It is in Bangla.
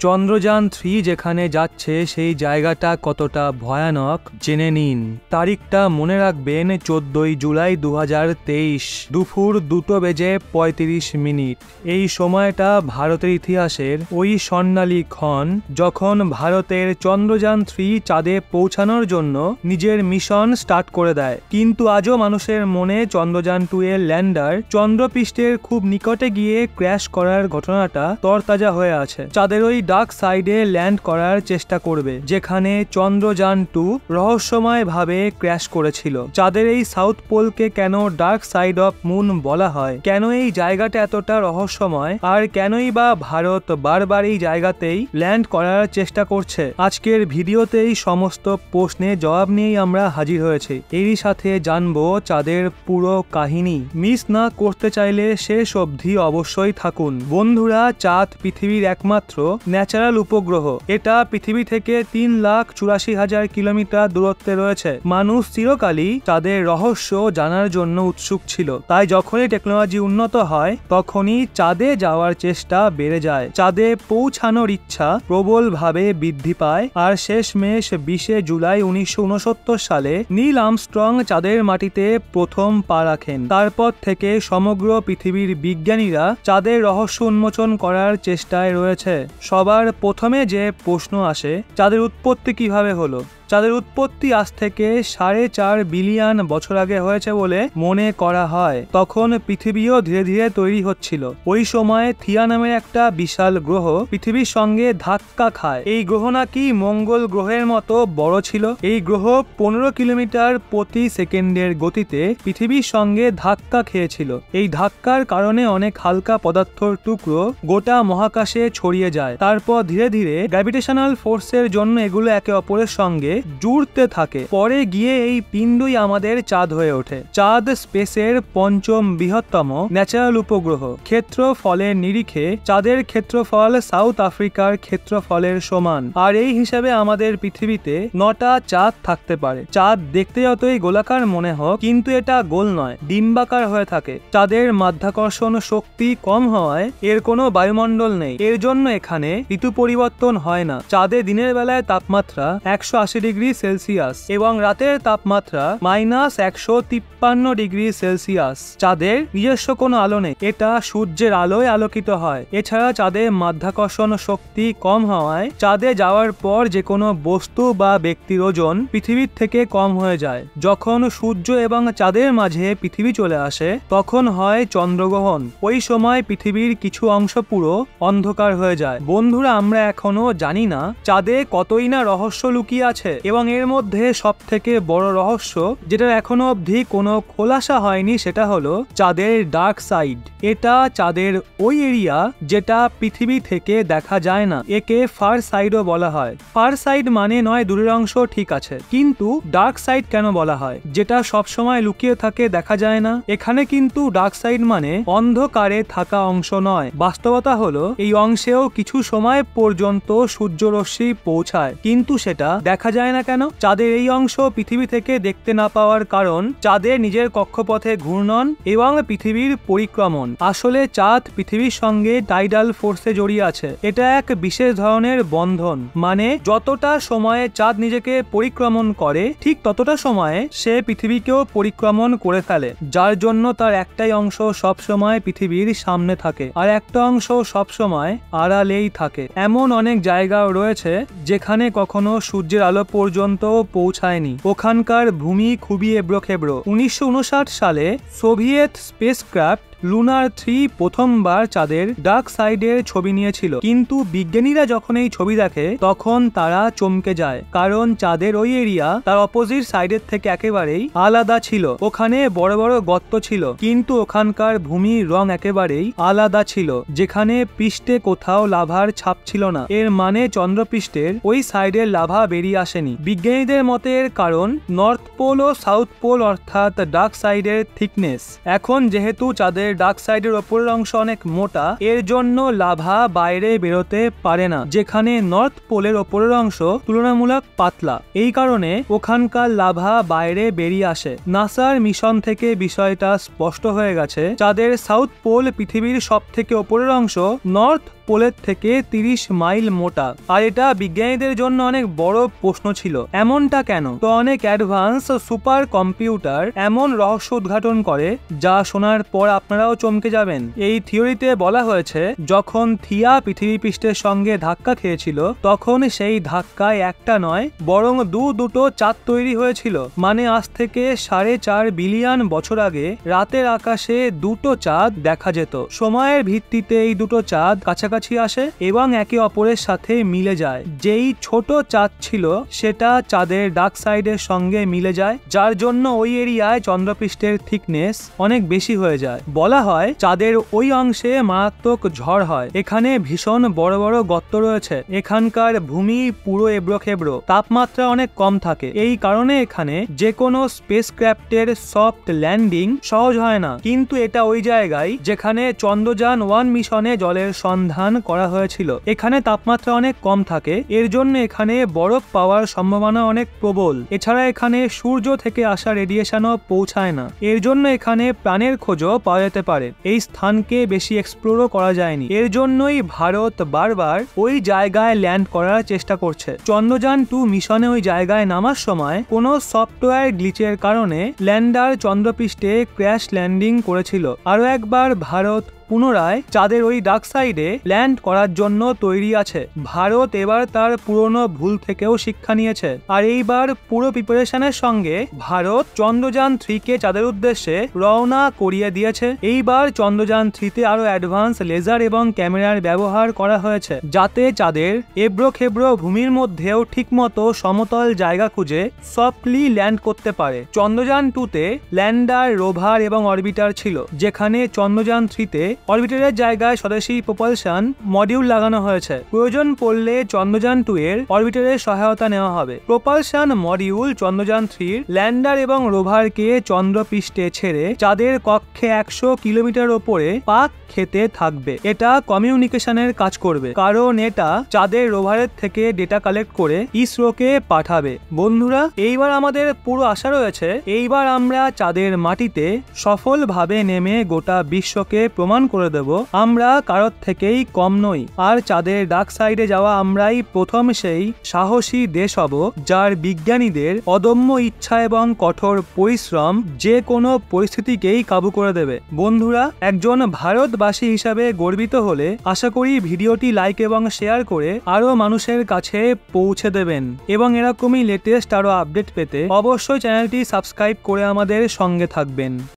চন্দ্রযান 3 যেখানে যাচ্ছে সেই জায়গাটা কতটা ভয়ানক জেনে নিন। তারিখটা মনে রাখবেন, 14 জুলাই 2023 দুপুর 2:35। এই সময়টা ভারতের ইতিহাসের ওই স্বর্ণালী ক্ষণ যখন ভারতের চন্দ্রযান 3 চাঁদে পৌঁছানোর জন্য নিজের মিশন স্টার্ট করে দেয়। কিন্তু আজও মানুষের মনে চন্দ্রযান 2 এর ল্যান্ডার চন্দ্রপৃষ্ঠের খুব নিকটে গিয়ে ক্র্যাশ করার ঘটনাটা তরতাজা হয়ে আছে। চাঁদের ওই ডার্ক সাইডে ল্যান্ড করার চেষ্টা করবে যেখানে চন্দ্রযান 2 রহস্যময়ভাবে ক্র্যাশ করেছিল। চাঁদের এই সাউথ পোলকে কেন ডার্ক সাইড অফ মুন বলা হয়, কেন এই জায়গাটা এতটা রহস্যময়, আর কেনই বা ভারত বারবার এই জায়গাতেই ল্যান্ড করার চেষ্টা করছে, আজকের ভিডিওতেই সমস্ত প্রশ্নের জবাব নিয়েই আমরা হাজির হয়েছি। এরই সাথে জানবো চাঁদের পুরো কাহিনী। মিস না করতে চাইলে শেষ অবধি অবশ্যই থাকুন। বন্ধুরা, চাঁদ পৃথিবীর একমাত্র ন্যাচারাল উপগ্রহ। এটা পৃথিবী থেকে 3,84,000 কিলোমিটার দূরত্বে রয়েছে। মানুষ চিরকালই চাঁদের রহস্য জানার জন্য উৎসুক ছিল। তাই যখনই টেকনোলজি উন্নত হয় তখনই চাঁদে যাওয়ার চেষ্টা বেড়ে যায়। চাঁদে পৌঁছানোর ইচ্ছা প্রবলভাবে বৃদ্ধি পায়। আর শেষমেশ 20 জুলাই 1969 সালে নীল আর্মস্ট্রং চাঁদের মাটিতে প্রথম পা রাখেন। তারপর থেকে সমগ্র পৃথিবীর বিজ্ঞানীরা চাঁদের রহস্য উন্মোচন করার চেষ্টায় রয়েছে। সবার প্রথমে যে প্রশ্ন আসে, চাঁদের উৎপত্তি কিভাবে হলো? চাঁদের উৎপত্তি আজ থেকে 4.5 বিলিয়ন বছর আগে হয়েছে বলে মনে করা হয়। তখন পৃথিবীও ধীরে ধীরে তৈরি হচ্ছিল। ওই সময় থিয়া নামের একটা বিশাল গ্রহ পৃথিবীর সঙ্গে ধাক্কা খায়। এই গ্রহ নাকি মঙ্গল গ্রহের মতো বড় ছিল। এই গ্রহ 15 কিলোমিটার প্রতি সেকেন্ডের গতিতে পৃথিবীর সঙ্গে ধাক্কা খেয়েছিল। এই ধাক্কার কারণে অনেক হালকা পদার্থর টুকরো গোটা মহাকাশে ছড়িয়ে যায়। তারপর ধীরে ধীরে গ্র্যাভিটেশনাল ফোর্সের জন্য এগুলো একে অপরের সঙ্গে জুড়তে থাকে। পরে গিয়ে এই পিণ্ডই আমাদের চাঁদ হয়ে ওঠে। চাঁদ স্পেসের পঞ্চম বৃহত্তম ন্যাচারাল উপগ্রহ। ক্ষেত্রফলের নিরিখে চাঁদের ক্ষেত্রফল সাউথ আফ্রিকার ক্ষেত্রফলের সমান। আর এই হিসাবে আমাদের পৃথিবীতে 9টা চাঁদ থাকতে পারে। চাঁদ দেখতে যতই গোলাকার মনে হোক, কিন্তু এটা গোল নয়, ডিম্বাকার হয়ে থাকে। চাঁদের মাধ্যাকর্ষণ শক্তি কম হওয়ায় এর কোনো বায়ুমণ্ডল নেই। এর জন্য এখানে ঋতু পরিবর্তন হয় না। চাঁদে দিনের বেলায় তাপমাত্রা 180 ডিগ্রি সেলসিয়াস এবং রাতের তাপমাত্রা -153 ডিগ্রি সেলসিয়াস। চাঁদের নিজস্ব কোনো আলো নেই, এটা সূর্যের আলোয় আলোকিত হয়। এছাড়া চাঁদের মাধ্যাকর্ষণ শক্তি কম হওয়ায় চাঁদে যাওয়ার পর যে কোনো বস্তু বা ব্যক্তির ওজন পৃথিবীর থেকে কম হয়ে যায়। যখন সূর্য এবং চাঁদের মাঝে পৃথিবী চলে আসে তখন হয় চন্দ্রগ্রহণ। ওই সময় পৃথিবীর কিছু অংশ পুরো অন্ধকার হয়ে যায়। বন্ধুরা, আমরা এখনো জানি না চাঁদে কতই না রহস্য লুকিয়ে আছে, এবং এর মধ্যে সব থেকে বড় রহস্য যেটা এখনো অবধি কোনো খোলাসা হয়নি সেটা হলো চাঁদের ডার্ক সাইড। এটা চাঁদের ওই এরিয়া যেটা পৃথিবী থেকে দেখা যায় না। একে ফার সাইডও বলা হয়। ফার সাইড মানে নয় দূরের অংশ, ঠিক আছে, কিন্তু ডার্ক সাইড কেন বলা হয়? যেটা সব সময় লুকিয়ে থাকে, দেখা যায় না। এখানে কিন্তু ডার্ক সাইড মানে অন্ধকারে থাকা অংশ নয়। বাস্তবতা হলো এই অংশেও কিছু সময় পর্যন্ত সূর্যরশ্মি পৌঁছায়, কিন্তু সেটা দেখা যায় না কেন? চাঁদের এই অংশ পৃথিবী থেকে দেখতে না পাওয়ার কারণ চাঁদের নিজের কক্ষপথে ঘূর্ণন এবং পৃথিবীর পরিক্রমণ। আসলে চাঁদ পৃথিবীর সঙ্গে টাইডাল ফোর্সে জড়িয়ে আছে। এটা এক বিশেষ ধরনের বন্ধন, মানে যতটা সময়ে চাঁদ নিজেকে পরিক্রমণ করে ঠিক ততটা সময়ে সে পৃথিবীকেও পরিক্রমণ করে ফেলে, যার জন্য তার একটাই অংশ সব সময় পৃথিবীর সামনে থাকে আর একটা অংশ সব সময় আড়ালেই থাকে। এমন অনেক জায়গাও রয়েছে যেখানে কখনো সূর্যের আলো পর্যন্ত পৌঁছায়নি। ওখানকার ভূমি খুবই এবড়োখেবড়ো। 1959 সালে সোভিয়েত স্পেসক্রাফট লুনার 3 প্রথমবার চাঁদের ডার্ক সাইডের ছবি নিয়েছিল, কিন্তু বিজ্ঞানীরা যখন এই ছবি দেখে তখন তারা চমকে যায়, কারণ চাঁদের ওই এরিয়া তার অপোজিট সাইডের থেকে একেবারেই আলাদা ছিল। ওখানে বড় বড় গর্ত ছিল, কিন্তু ওখানকার ভূমির রং একেবারেই আলাদা ছিল, যেখানে পৃষ্ঠে কোথাও লাভার ছাপ ছিল না। এর মানে চন্দ্রপৃষ্ঠের ওই সাইডের লাভা বেরিয়ে আসেনি। বিজ্ঞানীদের মতে এর কারণ নর্থ পোল ও সাউথ পোল অর্থাৎ ডার্ক সাইডের থিকনেস। এখন যেহেতু চাঁদের ডার্ক সাইডের ওপরের অংশ অনেক মোটা, এর জন্য লাভা বাইরে বেরোতে পারে না, যেখানে নর্থ পোলের ওপরের অংশ তুলনামূলক পাতলা। এই কারণে ওখানকার লাভা বাইরে বেরিয়ে আসে। নাসার মিশন থেকে বিষয়টা স্পষ্ট হয়ে গেছে। চাঁদের সাউথ পোল পৃথিবীর সব থেকে ওপরের অংশ নর্থ পোলের থেকে 30 মাইল মোটা। আর এটা বিজ্ঞানীদের জন্য অনেক বড় প্রশ্ন ছিল, এমনটা কেন? তো অনেক অ্যাডভান্স সুপার কম্পিউটার এমন রহস্য উদ্ঘাটন করে যা শোনার পর আপনারাও চমকে যাবেন। এই থিওরিতে বলা হয়েছে যখন থিয়া পৃথিবী পৃষ্ঠের সঙ্গে ধাক্কা খেয়েছিল তখন সেই ধাক্কায় একটা নয় বরং দুটো চাঁদ তৈরি হয়েছিল। মানে আজ থেকে 4.5 বিলিয়ন বছর আগে রাতের আকাশে দুটো চাঁদ দেখা যেত। সময়ের ভিত্তিতে এই দুটো চাঁদ কাছাকাছি আসে এবং একে অপরের সাথে মিলে যায়। যেই ছোট চাঁদ ছিল সেটা চাঁদের ডার্ক সাইডের সঙ্গে মিলে যায়, যার জন্য ওই এরিয়ায় চন্দ্রপৃষ্ঠের থিকনেস অনেক বেশি হয়ে যায়। বলা হয় চাঁদের ওই অংশে মারাত্মক ঝড় হয়। এখানে ভীষণ বড় বড় গর্ত রয়েছে। এখানকার ভূমি পুরো এবড়োখেবড়ো, তাপমাত্রা অনেক কম থাকে। এই কারণে এখানে যে কোনো স্পেস ক্রাফটের সফট ল্যান্ডিং সহজ হয় না। কিন্তু এটা ওই জায়গায় যেখানে চন্দ্রযান 1 মিশনে জলের সন্ধান করা হয়েছিল। এখানে তাপমাত্রা অনেক কম থাকে, এর জন্য এখানে বরফ পাওয়ার সম্ভাবনা অনেক প্রবল। এছাড়া এখানে সূর্য থেকে আসা রেডিয়েশনও পৌঁছায় না, এর জন্য এখানে প্রাণের খোঁজও পাওয়া যেতে পারে। এই স্থানকে বেশি এক্সপ্লোরও করা যায়নি, এর জন্যই ভারত বারবার ওই জায়গায় ল্যান্ড করার চেষ্টা করছে। চন্দ্রযান 2 মিশনে ওই জায়গায় নামার সময় কোনো সফটওয়্যার গ্লিচের কারণে ল্যান্ডার চন্দ্রপৃষ্ঠে ক্র্যাশ ল্যান্ডিং করেছিল। আরও একবার ভারত পুনরায় চাঁদের ওই ডার্ক সাইডে ল্যান্ড করার জন্য তৈরি আছে। ভারত এবার তার পুরনো ভুল থেকেও শিক্ষা নিয়েছে, আর এইবার পুরো প্রিপারেশনের সঙ্গে ভারত চন্দ্রযান 3 কে চাঁদের উদ্দেশ্যে রওনা করিয়ে দিয়েছে। এইবার চন্দ্রযান 3 তে আরো অ্যাডভান্স লেজার এবং ক্যামেরার ব্যবহার করা হয়েছে, যাতে চাঁদের এবড়ো-খেবড়ো ভূমির মধ্যেও ঠিকমতো সমতল জায়গা খুঁজে সফটলি ল্যান্ড করতে পারে। চন্দ্রযান 2 তে ল্যান্ডার, রোভার এবং অরবিটার ছিল, যেখানে চন্দ্রযান 3 তে অরবিটারের জায়গায় স্বদেশী প্রপালশন মডিউল লাগানো হয়েছে। প্রয়োজন পড়লে চন্দ্রযান 2 এর অরবিটারের সহায়তা নেওয়া হবে। প্রপালশন মডিউল চন্দ্রযান 3 ল্যান্ডার এবং রোভারকে চন্দ্রপৃষ্ঠে ছেড়ে চাঁদের কক্ষে 100 কিলোমিটার ওপরে পাক খেতে থাকবে। এটা কমিউনিকেশনের কাজ করবে, কারণ এটা চাঁদের রোভারের থেকে ডেটা কালেক্ট করে ইসরোকে পাঠাবে। বন্ধুরা, এইবার আমাদের পুরো আশা রয়েছে এইবার আমরা চাঁদের মাটিতে সফলভাবে নেমে গোটা বিশ্বকে প্রমাণ করে দেব আমরা কারোর থেকেই কম নই। আর চাঁদের ডার্ক সাইডে যাওয়া আমরাই প্রথম সেই সাহসী দেশ হব যার বিজ্ঞানীদের অদম্য ইচ্ছা এবং কঠোর পরিশ্রম যে কোনো পরিস্থিতিকেই কাবু করে দেবে। বন্ধুরা, একজন ভারতবাসী হিসাবে গর্বিত হলে আশা করি ভিডিওটি লাইক এবং শেয়ার করে আরো মানুষের কাছে পৌঁছে দেবেন, এবং এরকমই লেটেস্ট আরো আপডেট পেতে অবশ্যই চ্যানেলটি সাবস্ক্রাইব করে আমাদের সঙ্গে থাকবেন।